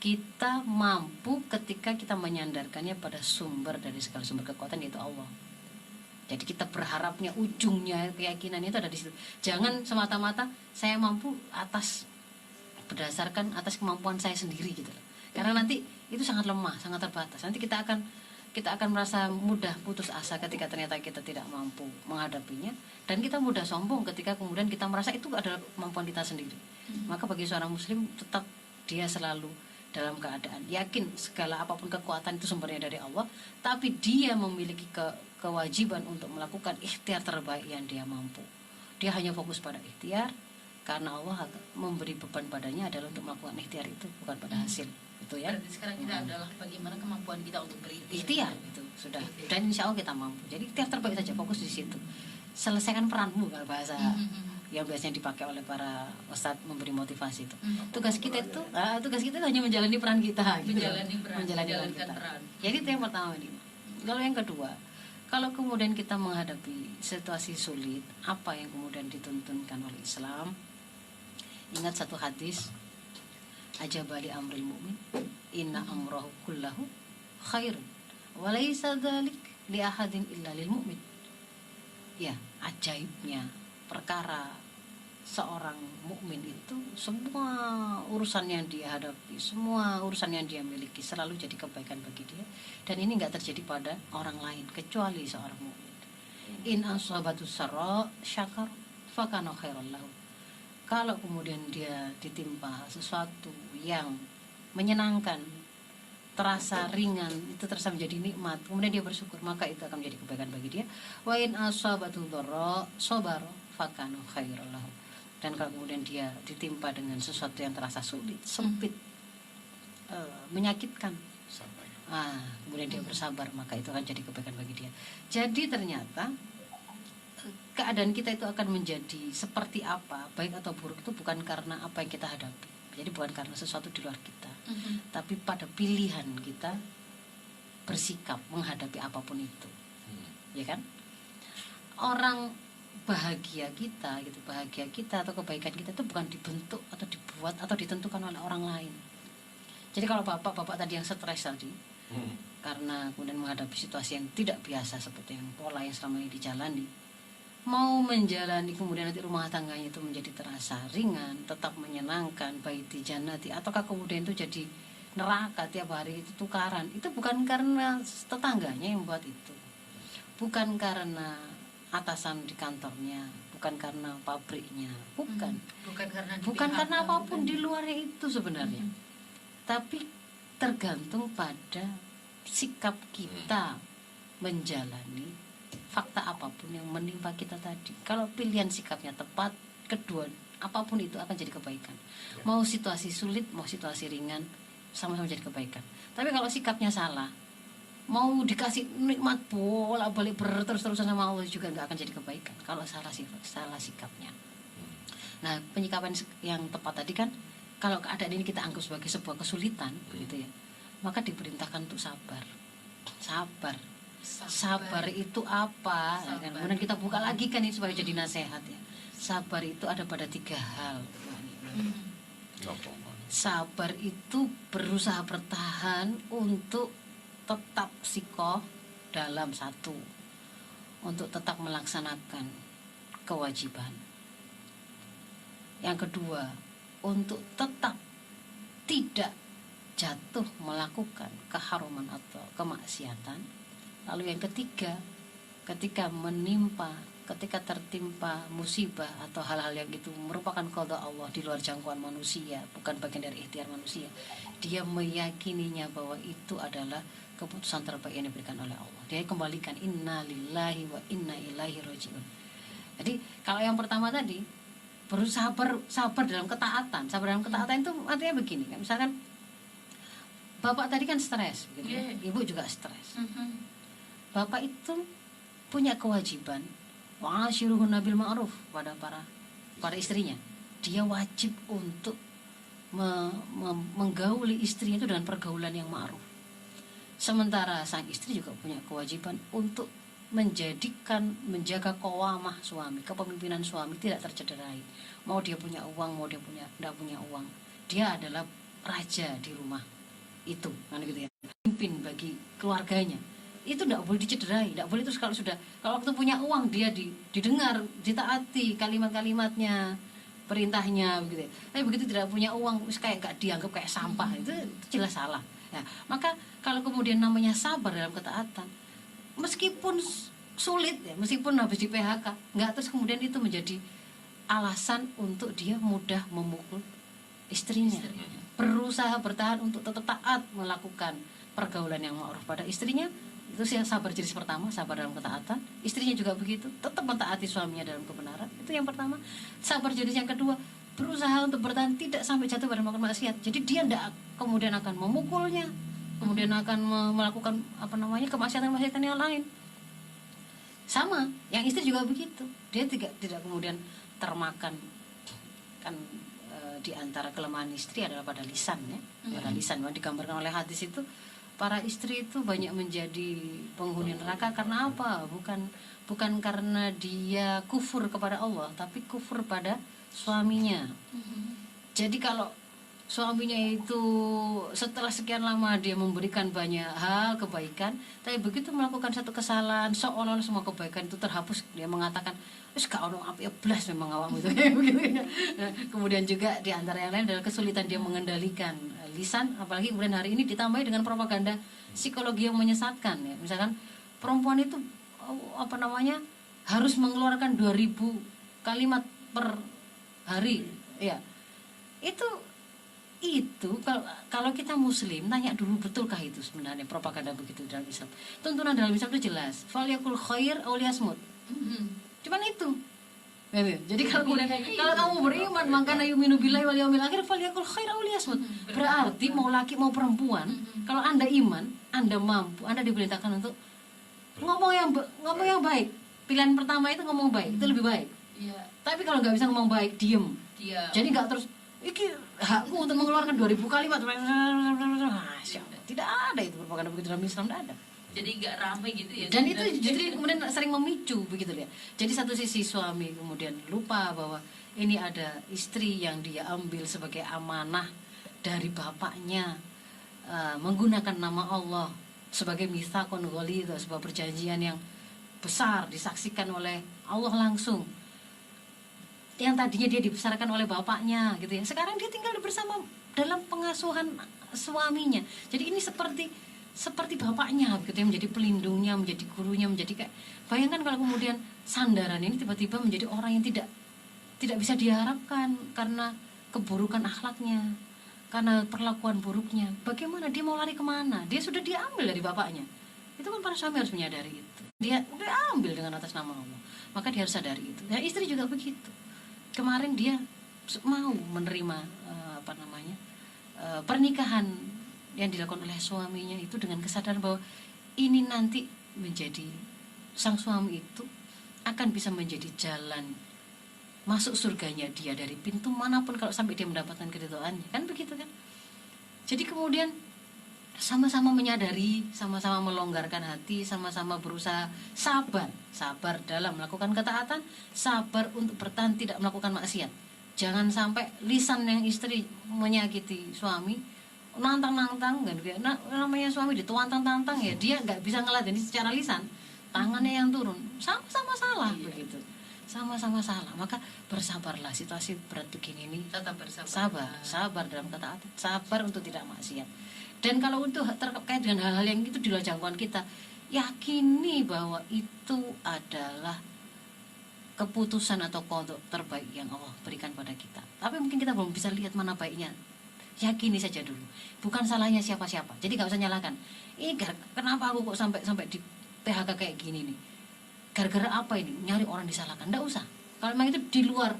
kita mampu ketika kita menyandarkannya pada sumber dari segala sumber kekuatan, yaitu Allah. Jadi kita berharapnya ujungnya keyakinan itu ada di situ. Jangan semata-mata saya mampu berdasarkan atas kemampuan saya sendiri gitu loh. Karena nanti itu sangat lemah, sangat terbatas. Nanti kita akan merasa mudah putus asa ketika ternyata kita tidak mampu menghadapinya, dan kita mudah sombong ketika kemudian kita merasa itu adalah kemampuan kita sendiri. Maka bagi seorang muslim tetap dia selalu dalam keadaan yakin segala apapun kekuatan itu sumbernya dari Allah, tapi dia memiliki kewajiban untuk melakukan ikhtiar terbaik yang dia mampu. Dia hanya fokus pada ikhtiar karena Allah memberi beban padanya adalah untuk melakukan ikhtiar itu, bukan pada hasil. Itu ya. Berarti sekarang kita adalah bagaimana kemampuan kita untuk berikhtiar. Ikhtiar itu sudah. Dan insya Allah kita mampu. Jadi ikhtiar terbaik saja, fokus di situ. Selesaikan peranmu, kalau bahasa yang biasanya dipakai oleh para ustadz memberi motivasi itu. Tugas kita itu hanya menjalani peran kita. Gitu. Menjalankan peran. Jadi itu yang pertama nih. Lalu yang kedua, kalau kemudian kita menghadapi situasi sulit, apa yang kemudian dituntunkan oleh Islam? Ingat satu hadis, ajabali amril mu'min, inna amrahu kullahu khair, walaysa dzalik li ahadin illa lil mu'min. Ya, ajaibnya perkara seorang mukmin itu, semua urusan yang dia hadapi, semua urusan yang dia miliki selalu jadi kebaikan bagi dia, dan ini enggak terjadi pada orang lain kecuali seorang mukmin. In asabatu sarra syakar fakana khairal lahu. Kalau kemudian dia ditimpa sesuatu yang menyenangkan, terasa ringan, itu terasa menjadi nikmat, kemudian dia bersyukur, maka itu akan menjadi kebaikan bagi dia. Wa in asabatu dharra sabara fakana khairal lahu. Dan kalau kemudian dia ditimpa dengan sesuatu yang terasa sulit, sempit, menyakitkan, kemudian dia bersabar, maka itu akan jadi kebaikan bagi dia. Jadi ternyata keadaan kita itu akan menjadi seperti apa, baik atau buruk, itu bukan karena apa yang kita hadapi. Jadi bukan karena sesuatu di luar kita, tapi pada pilihan kita bersikap menghadapi apapun itu, ya kan? Orang bahagia kita atau kebaikan kita itu bukan dibentuk atau dibuat atau ditentukan oleh orang lain. Jadi kalau bapak tadi yang stres tadi, karena kemudian menghadapi situasi yang tidak biasa seperti yang pola yang selama ini dijalani, mau menjalani kemudian nanti rumah tangganya itu menjadi terasa ringan, tetap menyenangkan, baiti jannati, ataukah kemudian itu jadi neraka tiap hari itu tukaran, itu bukan karena tetangganya yang buat itu, bukan karena atasan di kantornya, bukan karena pabriknya, bukan karena apapun di luar itu sebenarnya, tapi tergantung pada sikap kita menjalani fakta apapun yang menimpa kita tadi. Kalau pilihan sikapnya tepat, kedua apapun itu akan jadi kebaikan. Mau situasi sulit, mau situasi ringan, sama-sama jadi kebaikan. Tapi kalau sikapnya salah, mau dikasih nikmat bolak-balik berterus-terusan sama Allah juga nggak akan jadi kebaikan kalau salah sikapnya. Nah, penyikapan yang tepat tadi kan, kalau keadaan ini kita anggap sebagai sebuah kesulitan, gitu ya, maka diperintahkan untuk sabar. Sabar itu apa? Kemudian kita buka lagi kan ini supaya jadi nasihat ya. Sabar itu ada pada 3 hal. Sabar itu berusaha bertahan untuk tetap sikoh dalam satu, untuk tetap melaksanakan kewajiban. Yang kedua, untuk tetap tidak jatuh melakukan keharuman atau kemaksiatan. Lalu yang ketiga, ketika tertimpa musibah atau hal-hal yang itu merupakan qada Allah di luar jangkauan manusia, bukan bagian dari ikhtiar manusia, dia meyakininya bahwa itu adalah keputusan terbaik yang diberikan oleh Allah. Dia kembalikan inna lillahi wa inna ilaihi rajiun. Jadi kalau yang pertama tadi berusaha sabar dalam ketaatan. Sabar dalam ketaatan itu artinya begini kan, misalkan bapak tadi kan stres gitu, ibu juga stres. Bapak itu punya kewajiban wa'ashiruhunna bil ma'ruf pada para istrinya. Dia wajib untuk menggauli istrinya itu dengan pergaulan yang ma'ruf. Sementara sang istri juga punya kewajiban untuk menjaga qawamah suami, kepemimpinan suami tidak tercederai. Mau dia punya uang, mau dia tidak punya uang, dia adalah raja di rumah itu, kan gitu ya. Pimpin bagi keluarganya. Itu tidak boleh dicederai, tidak boleh. Terus kalau waktu punya uang dia didengar, ditaati kalimat-kalimatnya, perintahnya begitu. Tapi begitu tidak punya uang, kayak gak dianggap kayak sampah, itu jelas salah. Ya, maka kalau kemudian namanya sabar dalam ketaatan, meskipun sulit ya, meskipun habis di PHK, nggak terus kemudian itu menjadi alasan untuk dia mudah memukul istrinya. Berusaha bertahan untuk tetap taat melakukan pergaulan yang ma'ruf pada istrinya, Itu sih sabar jenis pertama, sabar dalam ketaatan. Istrinya juga begitu, tetap mentaati suaminya dalam kebenaran. Itu yang pertama. Sabar jenis yang kedua, berusaha untuk bertahan tidak sampai jatuh pada melakukan maksiat. Jadi dia tidak kemudian akan memukulnya, kemudian akan melakukan kemaksiatan-kemaksiatan yang lain. Sama, yang istri juga begitu. Dia tidak kemudian termakan kan. Di antara kelemahan istri adalah pada lisan ya. Pada lisan, yang digambarkan oleh hadis itu, para istri itu banyak menjadi penghuni neraka karena apa? Bukan karena dia kufur kepada Allah, tapi kufur pada suaminya. Jadi kalau suaminya itu setelah sekian lama dia memberikan banyak hal kebaikan, tapi begitu melakukan satu kesalahan seolah-olah semua kebaikan itu terhapus, dia mengatakan wis gak ono api blas memang awakmu itu begitu. Kemudian juga di antara yang lain adalah kesulitan dia mengendalikan lisan, apalagi kemudian hari ini ditambahi dengan propaganda psikologi yang menyesatkan ya. Misalkan perempuan itu harus mengeluarkan 2000 kalimat per hari ya. Itu kalau kita muslim tanya dulu, betulkah itu sebenarnya propaganda begitu dalam Islam? Tuntunan dalam Islam itu jelas, falyakul khair aw liyasmut. Cuman itu. Jadi kalau kamu beriman maka yu'minu billahi wal yaumil akhir falyakul khair aw liyasmut. Berarti mau laki mau perempuan, kalau Anda iman, Anda mampu, Anda diperintahkan untuk ngomong yang baik. Pilihan pertama itu ngomong baik, itu lebih baik. Iya. Tapi kalau nggak bisa ngomong baik, diem. Jadi nggak terus iki hakku untuk mengeluarkan 2000 kalimat. Tidak ada itu propaganda begitu dalam Islam, tidak ada. Jadi nggak ramai gitu ya. Dan itu justru kemudian sering memicu begitu ya. Jadi satu sisi suami kemudian lupa bahwa ini ada istri yang dia ambil sebagai amanah dari bapaknya, menggunakan nama Allah sebagai mitsaqun ghalidz, sebuah perjanjian yang besar disaksikan oleh Allah langsung. Yang tadinya dia dibesarkan oleh bapaknya gitu ya, sekarang dia tinggal bersama dalam pengasuhan suaminya. Jadi ini seperti bapaknya gitu ya, menjadi pelindungnya, menjadi gurunya, menjadi kayak, bayangkan kalau kemudian sandaran ini tiba-tiba menjadi orang yang tidak bisa diharapkan karena keburukan akhlaknya, karena perlakuan buruknya. Bagaimana dia mau lari kemana? Dia sudah diambil dari bapaknya. Itu kan para suami harus menyadari itu. Dia udah ambil dengan atas nama Allah, maka dia harus sadari itu. Ya, istri juga begitu. Kemarin dia mau menerima pernikahan yang dilakukan oleh suaminya itu dengan kesadaran bahwa ini nanti menjadi, sang suami itu akan bisa menjadi jalan masuk surganya dia dari pintu manapun kalau sampai dia mendapatkan keridhaannya, kan begitu kan. Jadi kemudian sama-sama menyadari, sama-sama melonggarkan hati, sama-sama berusaha sabar dalam melakukan ketaatan, sabar untuk bertahan tidak melakukan maksiat. Jangan sampai lisan yang istri menyakiti suami, nantang-nantang kan, namanya suami dituantang-tantang ya, dia nggak bisa ngeladen secara lisan, tangannya yang turun, sama-sama salah begitu, sama-sama salah. Maka bersabarlah, situasi berat begini ini tetap bersabar, sabar dalam ketaatan, sabar untuk tidak maksiat. Dan kalau untuk terkait dengan hal-hal yang itu di luar jangkauan kita, yakini bahwa itu adalah keputusan atau kodok terbaik yang Allah berikan pada kita. Tapi mungkin kita belum bisa lihat mana baiknya. Yakini saja dulu. Bukan salahnya siapa-siapa. Jadi gak usah nyalakan. Ini kenapa aku kok sampai di PHK kayak gini nih? Gara-gara apa ini? Nyari orang disalahkan. Nggak usah. Kalau memang itu di luar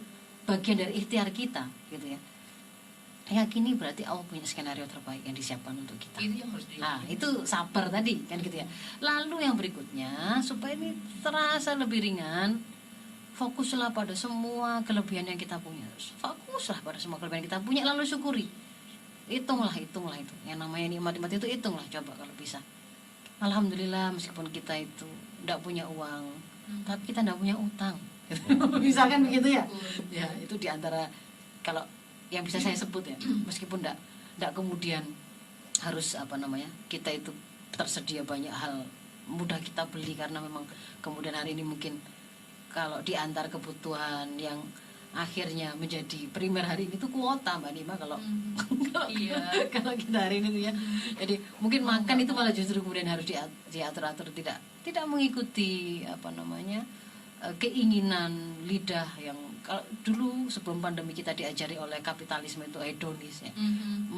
bagian dari ikhtiar kita, gitu ya. Yakini berarti Allah punya skenario terbaik yang disiapkan untuk kita. Itu yang harus itu sabar tadi kan gitu ya. Lalu yang berikutnya, supaya ini terasa lebih ringan, fokuslah pada semua kelebihan yang kita punya. Fokuslah pada semua kelebihan yang kita punya, lalu syukuri. Hitunglah itu. Yang namanya nikmat-nikmat itu hitunglah coba kalau bisa. Alhamdulillah, meskipun kita itu tidak punya uang, tapi kita tidak punya utang. Misalkan begitu ya. Ya, itu diantara kalau yang bisa saya sebut ya, meskipun tidak kemudian harus kita itu tersedia banyak hal mudah kita beli, karena memang kemudian hari ini mungkin kalau diantar kebutuhan yang akhirnya menjadi primer hari ini itu kuota Mbak Nima kalau kalau kita hari ini tuh ya. Jadi mungkin makan itu malah justru kemudian harus diatur-atur, tidak mengikuti keinginan lidah yang kalau dulu sebelum pandemi kita diajari oleh kapitalisme itu hedonis ya.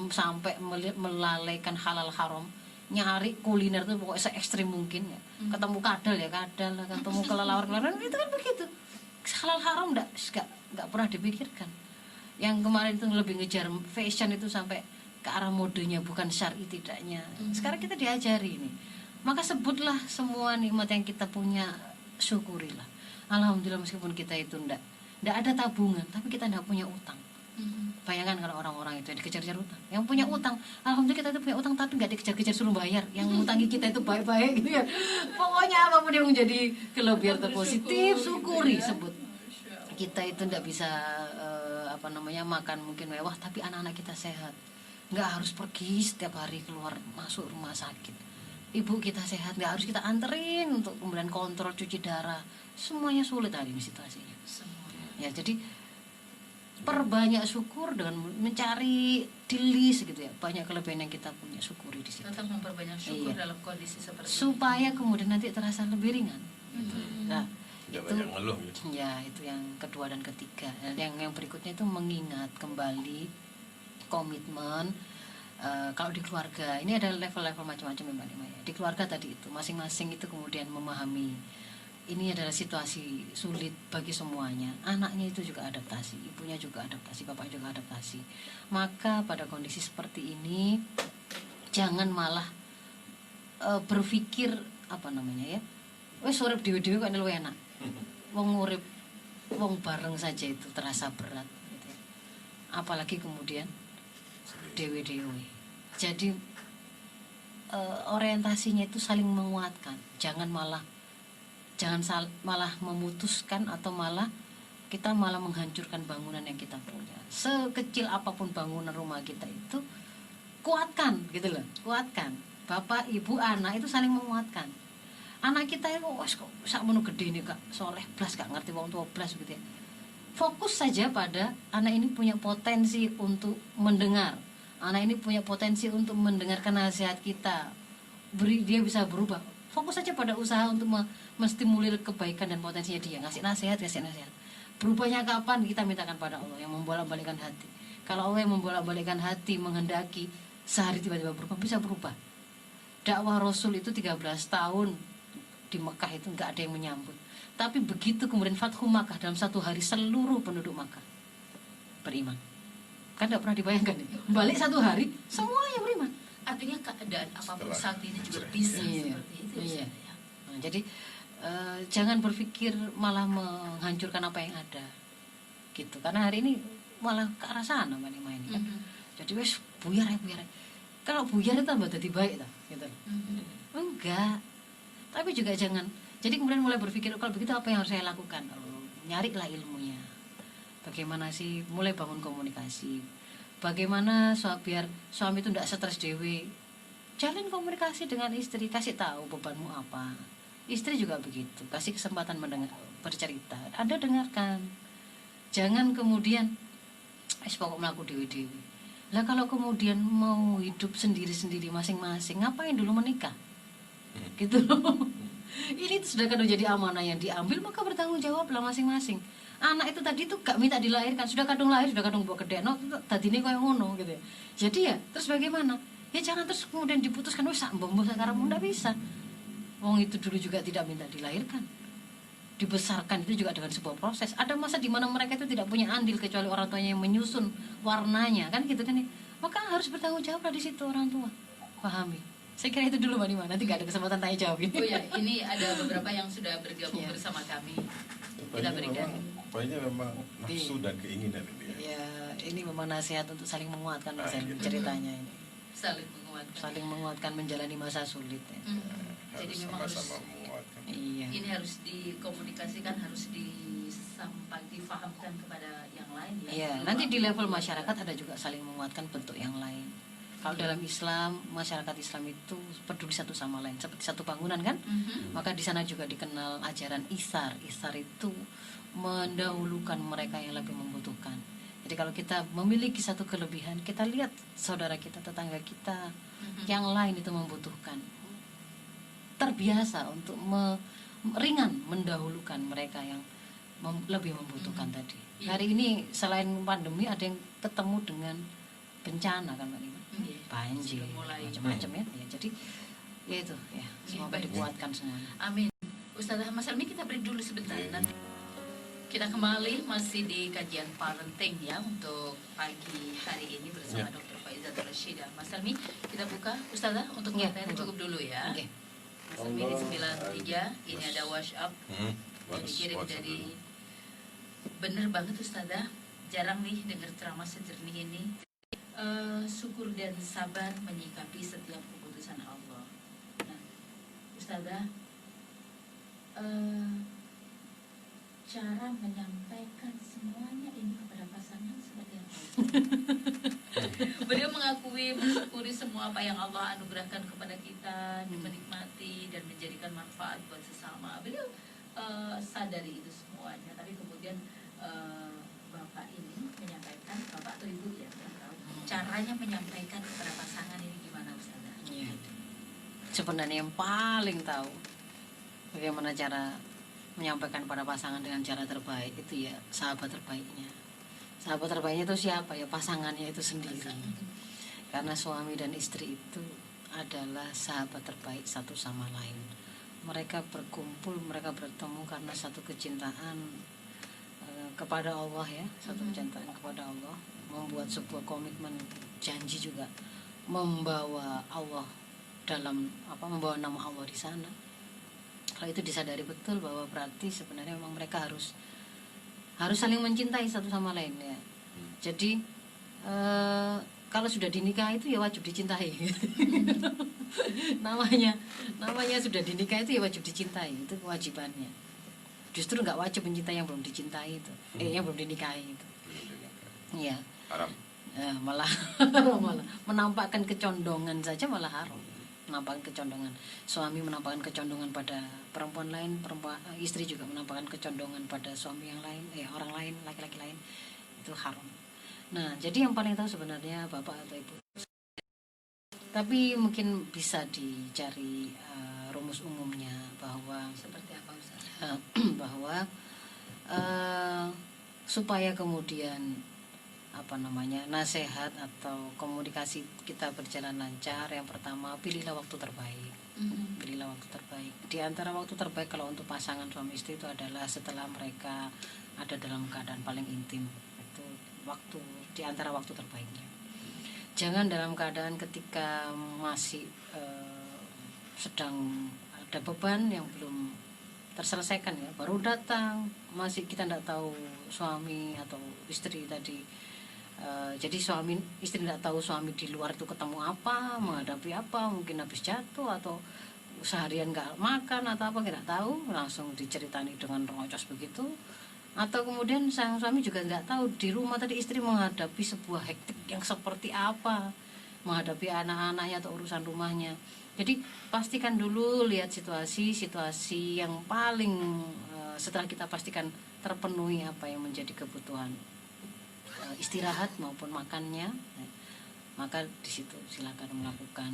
Sampai melalaikan halal haram. nyari kuliner tuh pokoknya se ekstrim mungkin ya. Ketemu kadal ya kadal, ketemu kelelawar itu kan begitu. Halal haram nggak pernah dipikirkan. Yang kemarin itu lebih ngejar fashion itu sampai ke arah modenya bukan syar'i tidaknya. Sekarang kita diajari ini. Maka sebutlah semua nikmat yang kita punya, syukurilah. Alhamdulillah meskipun kita itu ndak ada tabungan, tapi kita ndak punya utang. Bayangkan kalau orang-orang itu yang dikejar-kejar utang, yang punya utang, alhamdulillah kita itu punya utang tapi nggak dikejar-kejar suruh bayar, yang ngutangi kita itu baik-baik gitu ya. Pokoknya apapun yang menjadi kelebihan atau positif, syukuri sebut. Kita itu ndak bisa makan mungkin mewah, tapi anak-anak kita sehat, nggak harus pergi setiap hari keluar masuk rumah sakit. Ibu kita sehat, nggak harus kita anterin untuk kemudian kontrol cuci darah. Semuanya sulit hari ini situasinya. Ya, jadi perbanyak syukur dengan mencari di list gitu ya, banyak kelebihan yang kita punya, syukuri di situ. Tetap memperbanyak syukur dalam kondisi seperti supaya kemudian nanti terasa lebih ringan. Nah, Jangan itu banyak ngeluh gitu. ya itu yang kedua dan ketiga. Dan yang berikutnya itu mengingat kembali komitmen. Kalau di keluarga ini ada level-level macam-macam ya Mbak Nima ya. Di keluarga tadi itu masing-masing itu kemudian memahami ini adalah situasi sulit bagi semuanya. Anaknya itu juga adaptasi, ibunya juga adaptasi, bapak juga adaptasi. Maka pada kondisi seperti ini jangan malah berpikir wes urip dhewe-dhewe kok luwih enak. Wong urip wong bareng saja itu terasa berat gitu ya. Apalagi kemudian dewe-dewe. Jadi orientasinya itu saling menguatkan. Jangan malah memutuskan atau kita malah menghancurkan bangunan yang kita punya. Sekecil apapun bangunan rumah kita itu kuatkan gitu loh, kuatkan. Bapak, ibu, anak itu saling menguatkan. Anak kita itu kok sakmono gede nih Kak, soleh blas gak ngerti wong tua blas gitu ya. Fokus saja pada anak ini punya potensi untuk mendengar. Anak ini punya potensi untuk mendengarkan nasihat kita. Dia bisa berubah. Fokus saja pada usaha untuk menstimulir kebaikan dan potensinya dia. Ngasih nasihat. Berubahnya kapan kita mintakan pada Allah yang membolak-balikkan hati. Kalau Allah yang membolak-balikkan hati menghendaki sehari tiba-tiba berubah, bisa berubah. Dakwah Rasul itu 13 tahun di Mekah itu nggak ada yang menyambut. Tapi begitu kemudian Fathu Makkah, dalam satu hari seluruh penduduk Makkah beriman. Kan tidak pernah dibayangkan nih. Balik satu hari semuanya beriman. artinya keadaan apapun saat ini juga bisa seperti itu. Iya. Nah, jadi jangan berpikir malah menghancurkan apa yang ada, gitu. Karena hari ini malah ke arah sana Mbak ini kan. Jadi wes buyar. Kalau buyar itu tambah jadi baik tak, gitu. Enggak. Tapi juga jangan. Jadi kemudian mulai berpikir kalau begitu apa yang harus saya lakukan? Nyarilah ilmunya. Bagaimana sih mulai bangun komunikasi? Bagaimana biar suami itu tidak stres dewe? Jalin komunikasi dengan istri, kasih tahu bebanmu apa. Istri juga begitu, kasih kesempatan bercerita. Anda dengarkan. Jangan kemudian pokok melaku dewe-dewe. Lah kalau kemudian mau hidup sendiri-sendiri masing-masing, ngapain dulu menikah? Gitu loh. Ini sudah kan jadi amanah yang diambil, maka bertanggung jawablah masing-masing. Anak itu tadi tuh gak minta dilahirkan, sudah kadung lahir, sudah kadung bawa gede, no, tadi ini kayak ngono gitu ya. Jadi ya, terus bagaimana? Ya jangan terus kemudian diputuskan, wes sambung sekarang nggak bisa. Wong itu dulu juga tidak minta dilahirkan, dibesarkan itu juga dengan sebuah proses. Ada masa di mana mereka itu tidak punya andil kecuali orang tuanya yang menyusun warnanya, kan gitu kan ya. Maka harus bertanggung jawab di situ orang tua. Pahami? Saya kira itu dulu Mbak Nima, nanti gak ada kesempatan tanya jawab ini. Oh ya, ini ada beberapa yang sudah bergabung bersama kami. Kita berikan. Poinnya memang nafsu dan keinginan ini ya. Ya, ini memang nasihat untuk saling menguatkan ceritanya ini. Saling menguatkan menjalani masa sulit ya. Jadi Harus memang sama-sama menguatkan. Iya. Ini harus dikomunikasikan, harus difahamkan kepada yang lain ya. Iya, nanti di level masyarakat ada juga saling menguatkan bentuk yang lain. Kalau dalam Islam, masyarakat Islam itu peduli satu sama lain, seperti satu bangunan kan? Maka di sana juga dikenal ajaran isar. Isar itu mendahulukan mereka yang lebih membutuhkan. Jadi kalau kita memiliki satu kelebihan, kita lihat saudara kita, tetangga kita yang lain itu membutuhkan. Terbiasa untuk ringan mendahulukan mereka yang lebih membutuhkan tadi. Hari ini selain pandemi ada yang ketemu dengan bencana kan Mbak Nima. banjir, sudah mulai. macam-macam ya. Jadi ya itu ya, semoga baik. dikuatkan semuanya. Amin. Ustazah Mas Helmi, kita break dulu sebentar. Iya. Dan kita kembali masih di kajian parenting ya untuk pagi hari ini bersama Ya. Dr. Faizat Rashidah. Mas Helmi, kita buka Ustazah untuk Ya, materi cukup dulu ya. Oke. Mas Helmi di 93, ini ada WhatsApp yang dikirim dari, bener banget Ustazah, jarang nih dengar ceramah sejernih ini. Syukur dan sabar menyikapi setiap keputusan Allah. Nah, Ustazah, cara menyampaikan semuanya ini kepada pasangan seperti apa? Beliau mengakui, mensyukuri semua apa yang Allah anugerahkan kepada kita, menikmati dan menjadikan manfaat buat sesama. Beliau sadari itu semuanya, tapi kemudian bapak ini menyampaikan, bapak atau ibu ya, caranya menyampaikan kepada pasangan ini gimana Ustazah? Iya. Sebenarnya yang paling tahu bagaimana cara menyampaikan pada pasangan dengan cara terbaik itu ya sahabat terbaiknya. Sahabat terbaiknya itu siapa? Ya pasangannya itu sendiri. Karena suami dan istri itu adalah sahabat terbaik satu sama lain. Mereka berkumpul, mereka bertemu karena satu kecintaan kepada Allah ya, satu kecintaan kepada Allah, membuat sebuah komitmen, janji juga membawa Allah dalam membawa nama Allah di sana. Kalau itu disadari betul bahwa berarti sebenarnya memang mereka harus saling mencintai satu sama lain ya. Jadi kalau sudah dinikah itu ya wajib dicintai. namanya sudah dinikah itu ya wajib dicintai, itu kewajibannya. Justru nggak wajib mencintai yang belum dicintai itu, yang belum dinikahi itu. Iya. Haram. Malah menampakkan kecondongan saja malah haram. Menampakkan kecondongan, suami menampakkan kecondongan pada perempuan lain, istri juga menampakkan kecondongan pada suami yang lain, orang lain, laki-laki lain, itu haram. Nah, jadi yang paling tahu sebenarnya bapak atau ibu. Tapi mungkin bisa dicari rumus umumnya bahwa Seperti apa Ustaz? bahwa supaya kemudian nasihat atau komunikasi kita berjalan lancar, yang pertama pilihlah waktu terbaik. Pilihlah waktu terbaik. Di antara waktu terbaik kalau untuk pasangan suami istri itu adalah setelah mereka ada dalam keadaan paling intim. Itu waktu di antara waktu terbaiknya. Jangan dalam keadaan ketika masih sedang ada beban yang belum terselesaikan ya, baru datang, masih kita tidak tahu suami atau istri tadi. Jadi suami istri tidak tahu suami di luar itu ketemu apa, menghadapi apa, mungkin habis jatuh atau seharian nggak makan atau apa, nggak tahu, langsung diceritani dengan rongocos begitu. Atau kemudian sang suami juga nggak tahu di rumah tadi istri menghadapi sebuah hektik yang seperti apa, menghadapi anak-anaknya atau urusan rumahnya. Jadi pastikan dulu, lihat situasi yang paling setelah kita pastikan terpenuhi apa yang menjadi kebutuhan istirahat maupun makannya, maka di situ silakan melakukan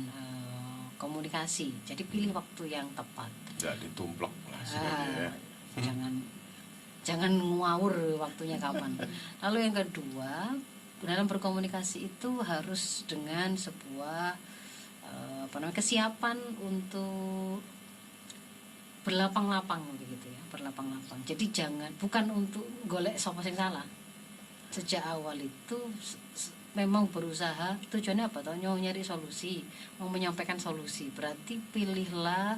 komunikasi. Jadi pilih waktu yang tepat. Jadi tumplok lah sebenarnya. Jangan ngawur waktunya kapan. Lalu yang kedua, dalam berkomunikasi itu harus dengan sebuah kesiapan untuk berlapang-lapang begitu ya, berlapang-lapang. Jadi bukan untuk golek sapa sing salah. Sejak awal itu memang berusaha, tujuannya apa? Nyari solusi, mau menyampaikan solusi. Berarti pilihlah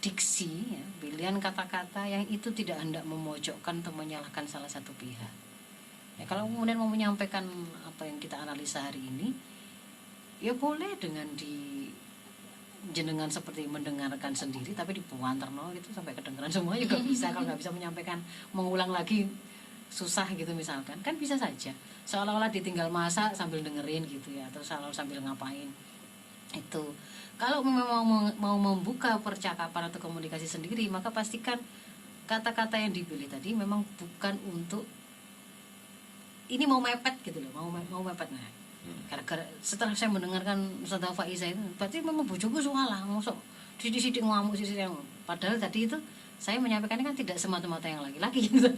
diksi ya, pilihan kata-kata yang itu tidak hendak memojokkan atau menyalahkan salah satu pihak. Ya, kalau kemudian mau menyampaikan apa yang kita analisa hari ini, ya boleh dengan jenengan seperti mendengarkan sendiri, tapi dipuanterno gitu sampai kedengaran semua juga bisa. Kalau nggak bisa menyampaikan, mengulang lagi susah gitu misalkan, kan bisa saja seolah-olah ditinggal masak sambil dengerin gitu ya, atau sambil ngapain. Itu kalau memang mau membuka percakapan atau komunikasi sendiri, maka pastikan kata-kata yang dipilih tadi memang bukan untuk ini mau mepet gitu loh, mau mepet. Nah, gara-gara setelah saya mendengarkan Ustazah Faiza itu, berarti memang bojoku salah, mosok sidik-sidik ngamuk sidik-sidik ngamuk. Padahal tadi itu saya menyampaikannya kan tidak semata-mata yang laki-laki gitu.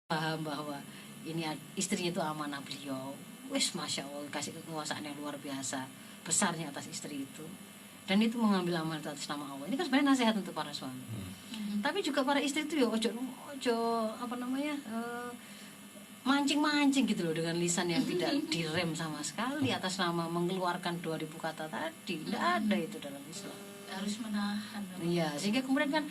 Paham bahwa ini istrinya itu amanah beliau, wis masya Allah kasih kekuasaan yang luar biasa besarnya atas istri itu, dan itu mengambil amanah itu atas nama Allah. Ini kan sebenarnya nasihat untuk para suami. Tapi juga para istri itu ya ojo apa namanya mancing-mancing gitu loh dengan lisan yang tidak direm sama sekali atas nama mengeluarkan 2000 kata tadi. Tidak ada itu dalam Islam. Harus menahan. Iya, sehingga kemudian kan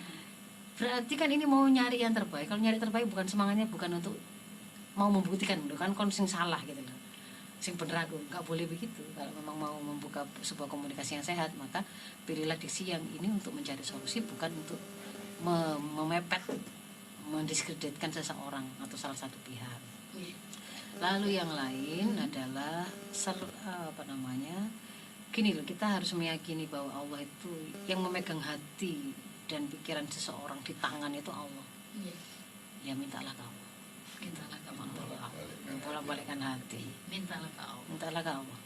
berarti kan ini mau nyari yang terbaik. Kalau nyari terbaik bukan semangatnya bukan untuk mau membuktikan loh kan sing salah gitu loh. Sing bener aku, nggak boleh begitu. Kalau memang mau membuka sebuah komunikasi yang sehat, maka pilihlah diksi yang ini untuk mencari solusi, bukan untuk memepet, mendiskreditkan seseorang atau salah satu pihak. Lalu yang lain adalah apa namanya? Gini loh, kita harus meyakini bahwa Allah itu yang memegang hati dan pikiran seseorang di tangan itu Allah. Ya mintalah ke Allah. Mintalah ke Allah. Bolak-balikkan hati. Mintalah ke Allah. Mintalah ke Allah.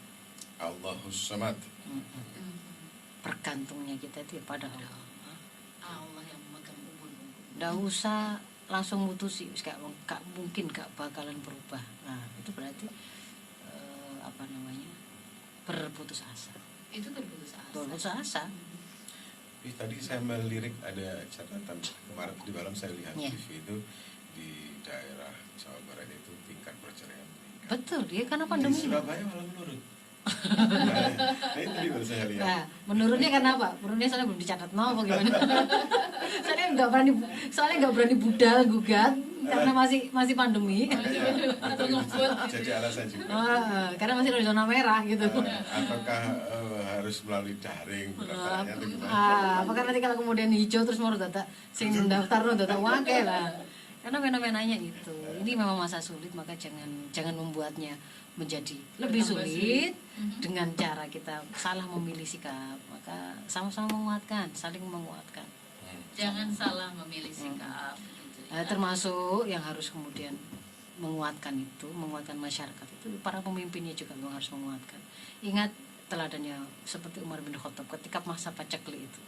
Allahus Samad. Bergantungnya kita itu pada Allah. Allah yang memegang ubun-ubun. Nggak usah langsung mutusi, gak mungkin gak bakalan berubah. Nah itu berarti apa namanya, berputus asa. Itu berputus asa. Berputus asa. Tapi tadi saya melirik ada catatan kemarin di malam saya lihat TV itu di daerah Jawa Barat itu tingkat perceraian meningkat. Betul, dia karena Di pandemi. Surabaya malah menurun. Nah, itu tadi baru saya lihat. Nah, menurunnya karena apa? Menurunnya soalnya belum dicatat apa gimana? soalnya nggak berani budal gugat karena masih pandemi. Jadi alasan juga. Karena masih ada zona merah gitu. Apakah harus melalui daring pendaftarannya atau gimana? Apakah nanti kalau kemudian hijau terus mau data sing daftar data wae lah. Karena fenomenanya itu. Ini memang masa sulit, maka jangan membuatnya menjadi lebih sulit dengan cara kita salah memilih sikap. Maka sama-sama menguatkan, saling menguatkan. Jangan salah memilih sikap. Gitu, ya. Termasuk yang harus kemudian menguatkan itu, menguatkan masyarakat itu, para pemimpinnya juga harus menguatkan. Ingat teladannya seperti Umar bin Khattab ketika masa paceklik itu.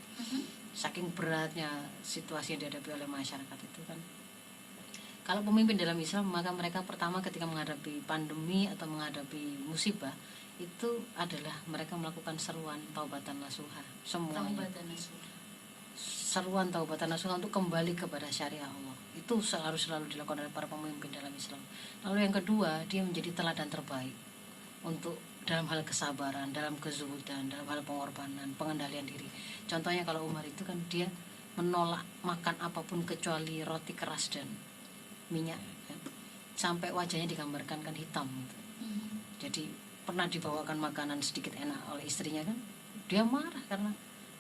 Saking beratnya situasi yang dihadapi oleh masyarakat itu kan. Kalau pemimpin dalam Islam, maka mereka pertama ketika menghadapi pandemi atau menghadapi musibah itu adalah mereka melakukan seruan taubatan nasuha semuanya. Taubatan nasuha. Seruan taubatan nasuha untuk kembali kepada syariah Allah. Itu harus selalu dilakukan oleh para pemimpin dalam Islam. Lalu yang kedua, dia menjadi teladan terbaik untuk dalam hal kesabaran, dalam kezuhudan, dalam hal pengorbanan, pengendalian diri. Contohnya kalau Umar itu kan dia menolak makan apapun kecuali roti keras dan minyak, ya. Sampai wajahnya digambarkan kan hitam gitu. Jadi pernah dibawakan makanan sedikit enak oleh istrinya kan, dia marah karena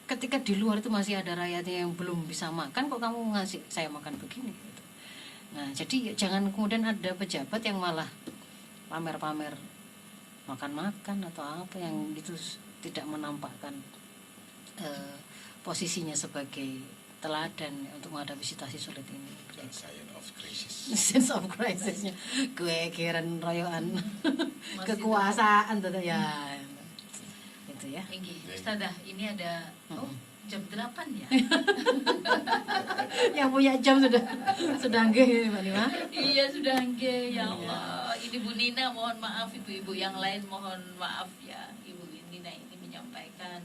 ketika di luar itu masih ada rakyatnya yang belum bisa makan, kok kamu ngasih saya makan begini gitu. Nah jadi jangan kemudian ada pejabat yang malah pamer-pamer makan-makan atau apa yang itu tidak menampakkan posisinya sebagai teladan untuk menghadapi situasi sulit ini. Science of crisis. Sense of crisisnya, gue kiran royoan kekuasaan tuh ya, itu ya. Ustazah, ini ada jam 8 ya. Yang punya jam sudah nggih Mbak Nima. Iya sudah nggih, ya Allah. Ini Bu Nina mohon maaf, ibu-ibu yang lain mohon maaf ya. Ibu Nina ini menyampaikan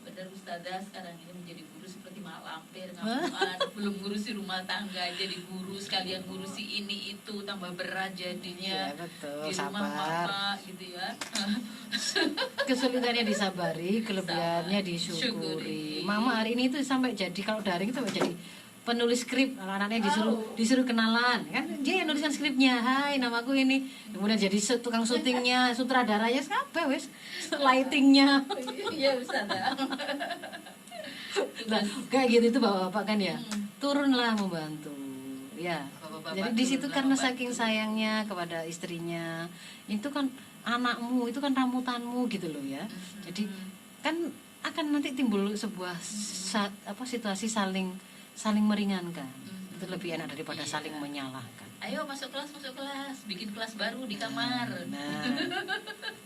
benar Ustazah sekarang ini menjadi guru seperti mak lampir, belum ngurusi rumah tangga jadi guru sekalian ngurusi ini itu, tambah berat jadinya. Ya, betul, di rumah sabar. mama gitu ya. Kesulitannya disabari, kelebihannya disyukuri. Mama hari ini tuh sampai jadi kalau daring itu sampai jadi penulis skrip, kalau anaknya disuruh kenalan kan, dia yang nuliskan skripnya, hai namaku ini, kemudian jadi tukang syutingnya, sutradaranya siapa wes, lightingnya. Iya Ustazah. Nah, kayak gitu itu bapak-bapak kan ya, turunlah membantu ya. Bapak-bapak Jadi di situ turunlah karena membantu. saking sayangnya kepada istrinya, itu kan anakmu, itu kan ramutanmu gitu loh ya. Jadi kan akan nanti timbul sebuah situasi saling meringankan. Itu lebih enak daripada saling menyalahkan. Ayo masuk kelas, bikin kelas baru di kamar.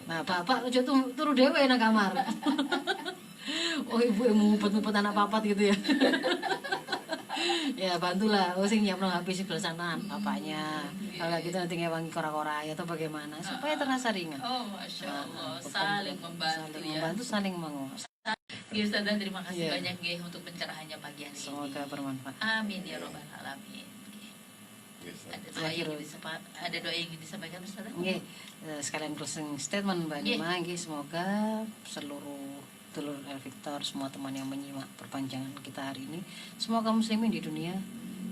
Nah bapak aja turu dewe nang kamar. Oh ibu yang ngumpet-ngumpet anak papat gitu ya. Ya bantulah, sing nyiapno HP sebelah sana bapaknya. Kalau nggak gitu nanti ngewangi kora-kora atau bagaimana supaya terasa ringan. Oh, Masya Allah, Bukan- saling membantu saling ya. membantu, saling menguas. Ya Ustazah, terima kasih Iya. banyak Nggih untuk pencerahannya pagi hari Semoga ini. bermanfaat. Amin ya robbal alamin. Nggih. Yes, Ada doa yang ingin disampaikan Ustazah? Nggih, sekalian closing statement Mbak Nggih. Nima, nggih, semoga seluruh dulur El Victor, semua teman yang menyimak perpanjangan kita hari ini, semoga muslimin di dunia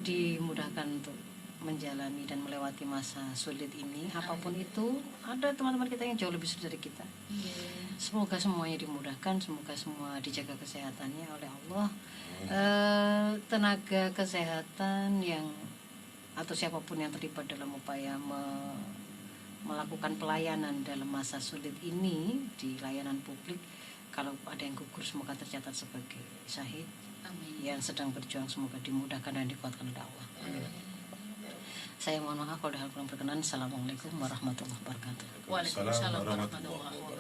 dimudahkan untuk menjalani dan melewati masa sulit ini, apapun itu. Ada teman-teman kita yang jauh lebih sulit dari kita. Nggih. Semoga semuanya dimudahkan, semoga semua dijaga kesehatannya oleh Allah. Tenaga kesehatan yang atau siapapun yang terlibat dalam upaya melakukan pelayanan dalam masa sulit ini di layanan publik, kalau ada yang gugur semoga tercatat sebagai syahid. Amin. Yang sedang berjuang semoga dimudahkan dan dikuatkan oleh Allah. Saya mohon maaf kalau ada hal kurang berkenan. Assalamualaikum warahmatullahi wabarakatuh. Waalaikumsalam warahmatullahi wabarakatuh.